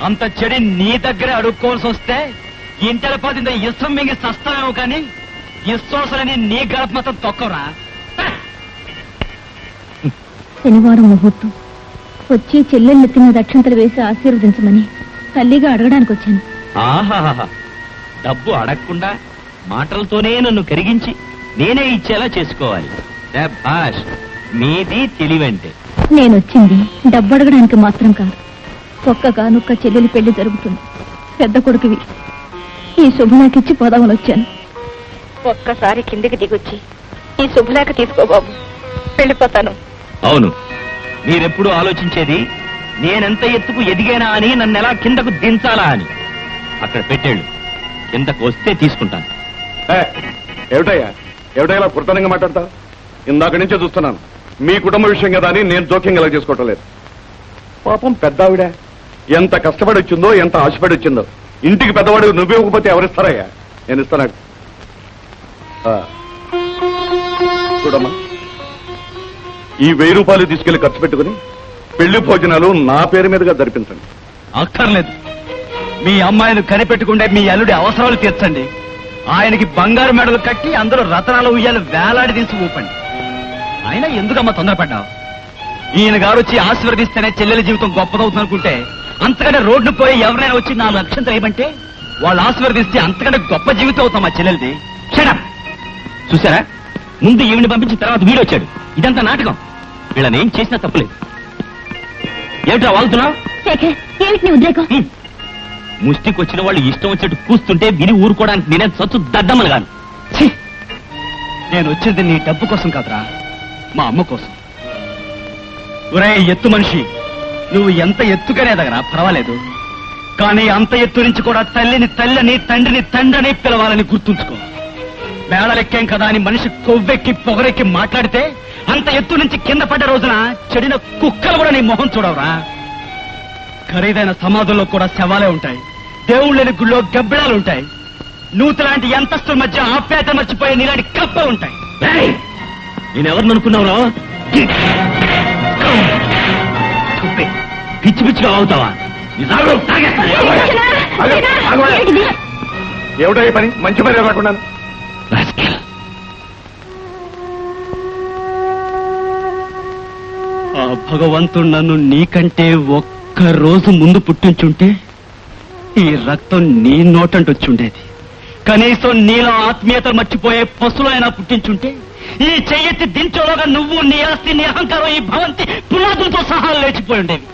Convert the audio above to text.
అంత చెడి నీ దగ్గరే అడుక్కోవాల్సి వస్తే ఇంటర్ పదింత ఇష్టం మింగి సస్తామేమో కానీ ఇష్టోసలని నీ గడప మొత్తం తొక్కరా. శనివారం ముహూర్తం వచ్చి చెల్లెళ్ళెత్తిన దక్షిణతలు వేసి ఆశీర్వదించమని తల్లిగా అడగడానికి వచ్చాను. ఆహాహా, డబ్బు అడగకుండా మాటలతోనే నన్ను కరిగించి నేనే ఇచ్చేలా చేసుకోవాలి. భాష్ మీది తెలివంటే. నేనొచ్చింది డబ్బు అడగడానికి మాత్రం కాదు. ఒక్కగానొక్క చెల్లెలి పెళ్లి జరుగుతుంది. పెద్ద కొడుకువి ఈ శుభలేఖిచ్చి పోదామని వచ్చాను. ఒక్కసారి కిందికి దిగొచ్చి ఈ శుభలేఖ తీసుకో బాబు, వెళ్ళిపోతాను. అవును, మీరెప్పుడు ఆలోచించేది నేనెంత ఎత్తుకు ఎదిగానా అని, నన్ను ఎలా కిందకు దించాలా అని. అక్కడ పెట్టేళ్ళు, కిందకు వస్తే తీసుకుంటాను. ఏమిటయ్యా ఏమిటయ్యా పుర్తనంగా మాట్లాడతావు? ఇందాక నుంచే చూస్తున్నాను. మీ కుటుంబ విషయం కదా అని నేను జోక్యం ఎలా చేసుకోవటం లేదు. పాపం పెద్ద ఆవిడ ఎంత కష్టపడి వచ్చిందో, ఎంత ఆశపడి వచ్చిందో. ఇంటికి పెద్దవాడు నువ్వే ఇవ్వకపోతే ఎవరిస్తారయ్యా? నేను ఇస్తాను. చూడమ్మా, ఈ 1000 రూపాయలు తీసుకెళ్లి ఖర్చు పెట్టుకుని పెళ్లి భోజనాలు నా పేరు మీదుగా జరిపించండి. అక్కర్లేదు, మీ అమ్మాయిని కనిపెట్టుకుంటే మీ అల్లుడి అవసరాలు తీర్చండి. ఆయనకి బంగారు మెడలు కట్టి అందులో రతనాల ఉయ్యాలు వేలాడి తీసి ఊపండి. అయినా ఎందుకమ్మా తొందరపడ్డావు? ఈయన గారు వచ్చి ఆశీర్వదిస్తేనే చెల్లెల జీవితం గొప్పదవుతుంది అనుకుంటే, అంతకంటే రోడ్డు పోయి ఎవరైనా వచ్చి 4 లక్షలు వేయమంటే వాళ్ళు ఆశీర్వదిస్తే అంతకంటే గొప్ప జీవితం అవుతాం మా చెల్లెలది. చూసారా, ముందు ఈవిని పంపించిన తర్వాత వీడు వచ్చాడు. ఇదంతా నాటకం. వీళ్ళని ఏం చేసినా తప్పలేదు. ఏమిటా వాళ్తున్నావు? ముష్టికి వచ్చిన వాళ్ళు ఇష్టం వచ్చినట్టు కూస్తుంటే విని ఊరుకోవడానికి నేనే చచ్చు దద్దమ్మలు గాను. నేను వచ్చింది నీ డబ్బు కోసం కాదురా, మా అమ్మ కోసం. ఒరే ఎత్తు మనిషి, నువ్వు ఎంత ఎత్తుకనే దగ్గర పర్వాలేదు, కానీ అంత ఎత్తు నుంచి కూడా తల్లిని తల్లిని, తండ్రిని తండ్రిని పిలవాలని గుర్తుంచుకో. మేడలెక్కేం కదా అని మనిషి కొవ్వెక్కి పొగరెక్కి మాట్లాడితే అంత ఎత్తు నుంచి కింద పడ్డ రోజున చెడిన కుక్కలు కూడా నీ మొహం చూడవురా. ఖరీదైన సమాధుల్లో కూడా శవాలే ఉంటాయి. దేవుళ్ళని గుళ్ళో గబ్బిడాలు ఉంటాయి. నూతులాంటి అంతస్తుల మధ్య ఆప్యాయత మర్చిపోయే నీలాంటి కప్ప ఉంటాయి. నేనెవరిని అనుకున్నావురా? పిచ్చి పిచ్చిగా అవుతావా? ఏమిటో పని, మంచి పని రాకుండా. ఆ భగవంతుడు నన్ను నీకంటే ఒక్క రోజు ముందు పుట్టించుంటే ఈ రక్తం నీ నోటంటొచ్చుండేది. కనీసం నీలో ఆత్మీయత మర్చిపోయే పశువులైనా పుట్టించుంటే ఈ చెయ్యెత్తి దించోలోగా నువ్వు, నీ ఆస్తి, నీ అహంకారం, ఈ భవంతి పునాదులతో సహా లేచిపోయి ఉండేవి.